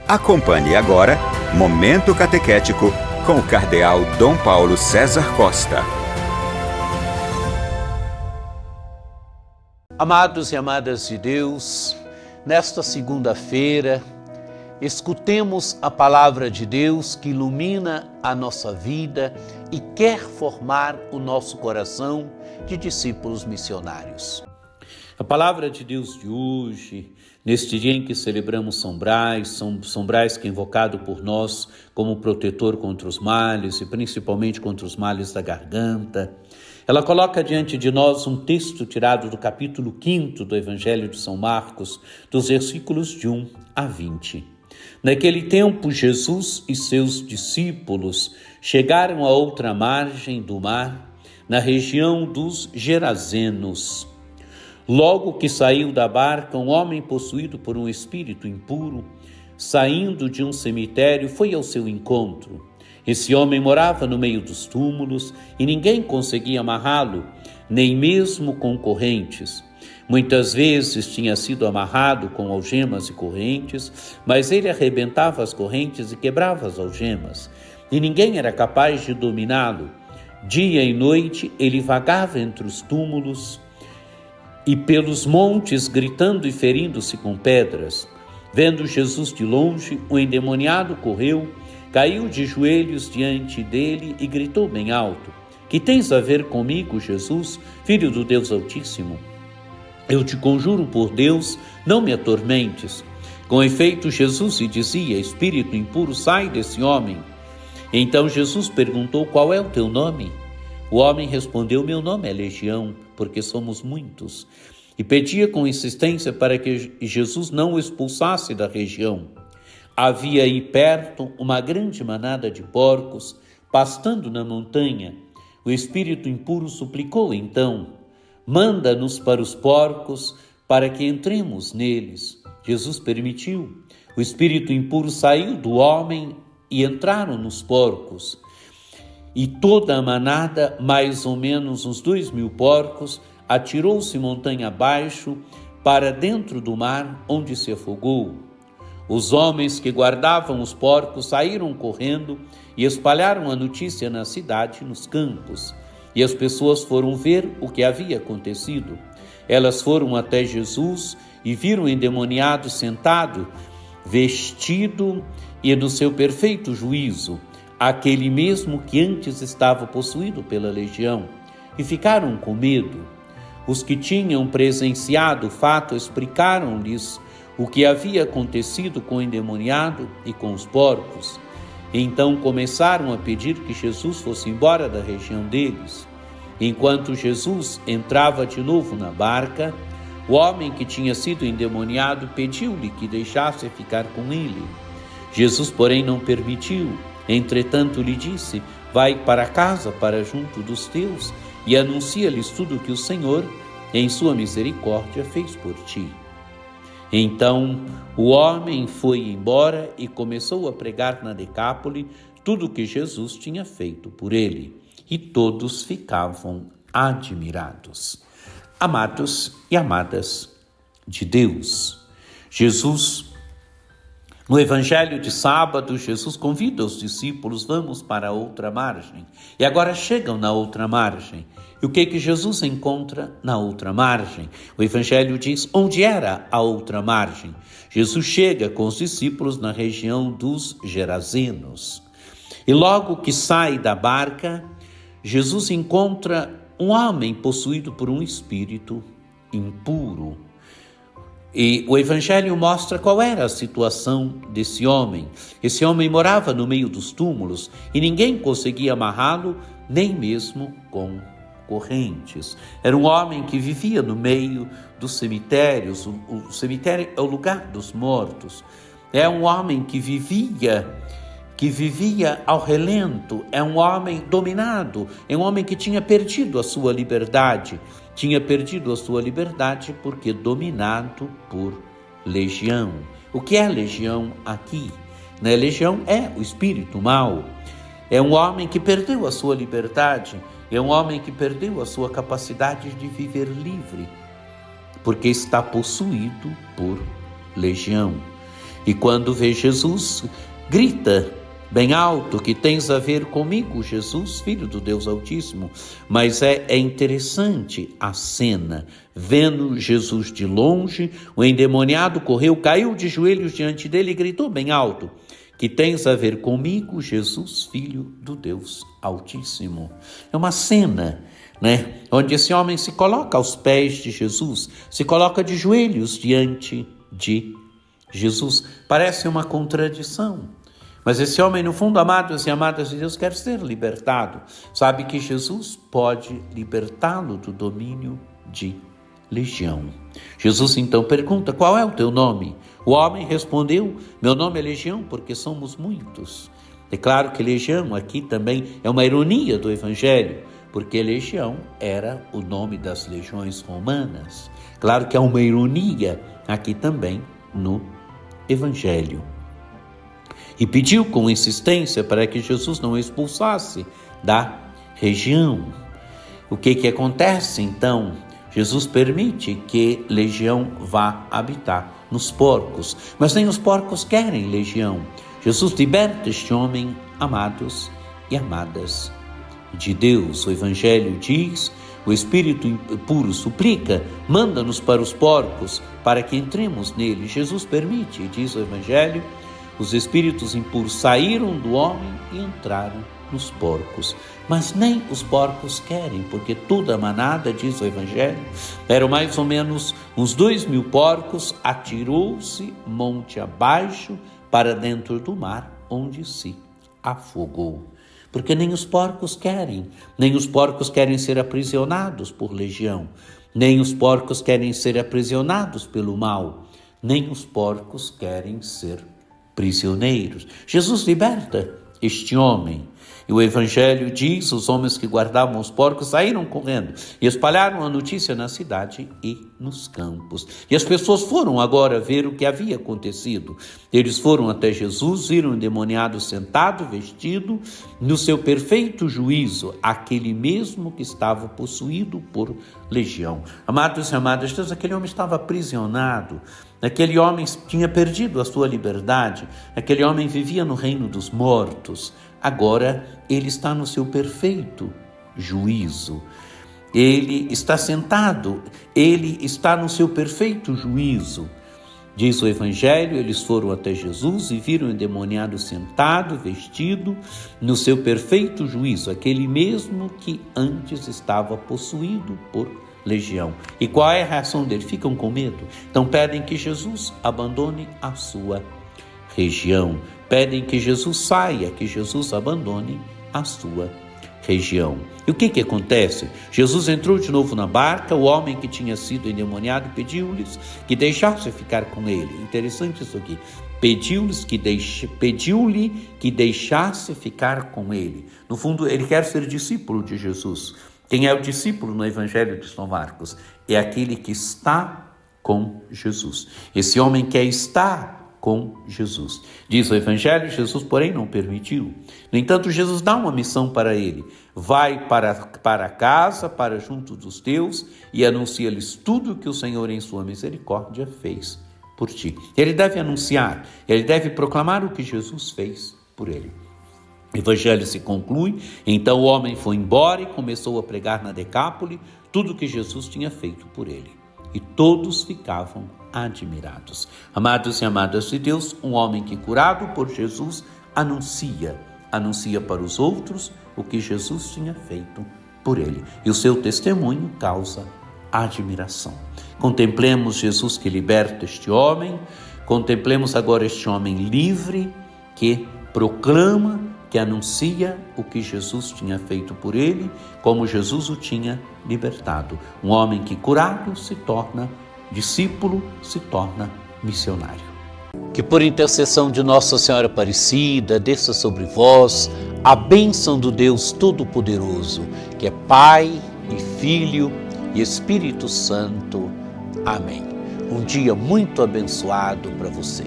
Acompanhe agora Momento Catequético com o Cardeal Dom Paulo César Costa. Amados e amadas de Deus, nesta segunda-feira, escutemos a palavra de Deus que ilumina a nossa vida e quer formar o nosso coração de discípulos missionários. A palavra de Deus de hoje, neste dia em que celebramos São Brás que é invocado por nós como protetor contra os males e principalmente contra os males da garganta, ela coloca diante de nós um texto tirado do capítulo 5 do Evangelho de São Marcos, dos versículos de 1 a 20. Naquele tempo, Jesus e seus discípulos chegaram à outra margem do mar, na região dos Gerazenos. Logo que saiu da barca, um homem possuído por um espírito impuro, saindo de um cemitério, foi ao seu encontro. Esse homem morava no meio dos túmulos e ninguém conseguia amarrá-lo, nem mesmo com correntes. Muitas vezes tinha sido amarrado com algemas e correntes, mas ele arrebentava as correntes e quebrava as algemas, e ninguém era capaz de dominá-lo. Dia e noite ele vagava entre os túmulos e pelos montes, gritando e ferindo-se com pedras. Vendo Jesus de longe, o endemoniado correu, caiu de joelhos diante dele e gritou bem alto: "Que tens a ver comigo, Jesus, Filho do Deus Altíssimo? Eu te conjuro por Deus, não me atormentes." Com efeito, Jesus lhe dizia: "Espírito impuro, sai desse homem." Então Jesus perguntou: "Qual é o teu nome?" O homem respondeu: "Meu nome é Legião, porque somos muitos." E pedia com insistência para que Jesus não o expulsasse da região. Havia aí perto uma grande manada de porcos, pastando na montanha. O espírito impuro suplicou então: "Manda-nos para os porcos, para que entremos neles." Jesus permitiu. O espírito impuro saiu do homem e entraram nos porcos. E toda a manada, mais ou menos uns 2.000 porcos, atirou-se montanha abaixo para dentro do mar, onde se afogou. Os homens que guardavam os porcos saíram correndo e espalharam a notícia na cidade e nos campos. E as pessoas foram ver o que havia acontecido. Elas foram até Jesus e viram o endemoniado sentado, vestido e no seu perfeito juízo, aquele mesmo que antes estava possuído pela legião, e ficaram com medo. Os que tinham presenciado o fato explicaram-lhes o que havia acontecido com o endemoniado e com os porcos. Então começaram a pedir que Jesus fosse embora da região deles. Enquanto Jesus entrava de novo na barca, o homem que tinha sido endemoniado pediu-lhe que deixasse ficar com ele. Jesus, porém, não permitiu. Entretanto, lhe disse: "Vai para casa, para junto dos teus, e anuncia-lhes tudo o que o Senhor, em sua misericórdia, fez por ti." Então o homem foi embora e começou a pregar na Decápole tudo o que Jesus tinha feito por ele, e todos ficavam admirados. Amados e amadas de Deus, no Evangelho de sábado, Jesus convida os discípulos: "Vamos para a outra margem." E agora chegam na outra margem. E o que Jesus encontra na outra margem? O Evangelho diz onde era a outra margem. Jesus chega com os discípulos na região dos Gerazenos. E logo que sai da barca, Jesus encontra um homem possuído por um espírito impuro. E o Evangelho mostra qual era a situação desse homem. Esse homem morava no meio dos túmulos e ninguém conseguia amarrá-lo, nem mesmo com correntes. Era um homem que vivia no meio dos cemitérios. O cemitério é o lugar dos mortos. É um homem que vivia ao relento. É um homem dominado. É um homem que tinha perdido a sua liberdade. Tinha perdido a sua liberdade porque dominado por legião. O que é legião aqui? Legião é o espírito mau. É um homem que perdeu a sua liberdade. É um homem que perdeu a sua capacidade de viver livre, porque está possuído por legião. E quando vê Jesus, grita bem alto: que tens a ver comigo, Jesus, Filho do Deus Altíssimo? Mas é interessante a cena. Vendo Jesus de longe, o endemoniado correu, caiu de joelhos diante dele e gritou bem alto: que tens a ver comigo, Jesus, Filho do Deus Altíssimo? É uma cena, onde esse homem se coloca aos pés de Jesus, se coloca de joelhos diante de Jesus. Parece uma contradição, mas esse homem, no fundo, amados e amadas de Deus, quer ser libertado. Sabe que Jesus pode libertá-lo do domínio de legião. Jesus então pergunta: qual é o teu nome? O homem respondeu: meu nome é Legião, porque somos muitos. É claro que legião aqui também é uma ironia do Evangelho, porque legião era o nome das legiões romanas. Claro que há uma ironia aqui também no Evangelho. E pediu com insistência para que Jesus não expulsasse da região. O que acontece então? Jesus permite que legião vá habitar nos porcos, mas nem os porcos querem legião. Jesus liberta este homem, amados e amadas de Deus. O Evangelho diz: o Espírito impuro suplica, manda-nos para os porcos, para que entremos nele. Jesus permite, diz o Evangelho, os espíritos impuros saíram do homem e entraram nos porcos. Mas nem os porcos querem, porque toda a manada, diz o Evangelho, eram mais ou menos uns 2.000 porcos, atirou-se monte abaixo para dentro do mar, onde se afogou. Porque nem os porcos querem ser aprisionados por legião, nem os porcos querem ser aprisionados pelo mal, nem os porcos querem ser prisioneiros. Jesus liberta este homem. E o Evangelho diz: os homens que guardavam os porcos saíram correndo e espalharam a notícia na cidade e nos campos. E as pessoas foram agora ver o que havia acontecido. Eles foram até Jesus, viram o endemoniado sentado, vestido, no seu perfeito juízo, aquele mesmo que estava possuído por legião. Amados e amadas, Deus, aquele homem estava aprisionado. Aquele homem tinha perdido a sua liberdade. Aquele homem vivia no reino dos mortos. Agora ele está no seu perfeito juízo. Ele está sentado, ele está no seu perfeito juízo. Diz o Evangelho: eles foram até Jesus e viram o endemoniado sentado, vestido, no seu perfeito juízo, aquele mesmo que antes estava possuído por legião. E qual é a reação dele? Ficam com medo. Então pedem que Jesus abandone a sua região. Pedem que Jesus saia, que Jesus abandone a sua região. E o que acontece? Jesus entrou de novo na barca. O homem que tinha sido endemoniado pediu-lhes que deixasse ficar com ele. Interessante isso aqui. Pediu-lhe que deixasse ficar com ele. No fundo, ele quer ser discípulo de Jesus. Quem é o discípulo no Evangelho de São Marcos? É aquele que está com Jesus. Esse homem quer estar com Jesus. Diz o Evangelho: Jesus, porém, não permitiu. No entanto, Jesus dá uma missão para ele. Vai para casa, para junto dos teus, e anuncia-lhes tudo o que o Senhor, em sua misericórdia, fez por ti. Ele deve anunciar, ele deve proclamar o que Jesus fez por ele. O Evangelho se conclui: então o homem foi embora e começou a pregar na Decápole tudo o que Jesus tinha feito por ele. E todos ficavam admirados. Amados e amadas de Deus, um homem que, curado por Jesus, anuncia para os outros o que Jesus tinha feito por ele. E o seu testemunho causa admiração. Contemplemos Jesus que liberta este homem, contemplemos agora este homem livre que proclama, que anuncia o que Jesus tinha feito por ele, como Jesus o tinha libertado. Um homem que, curado, se torna discípulo, se torna missionário. Que por intercessão de Nossa Senhora Aparecida, desça sobre vós a bênção do Deus Todo-Poderoso, que é Pai e Filho e Espírito Santo. Amém. Um dia muito abençoado para você.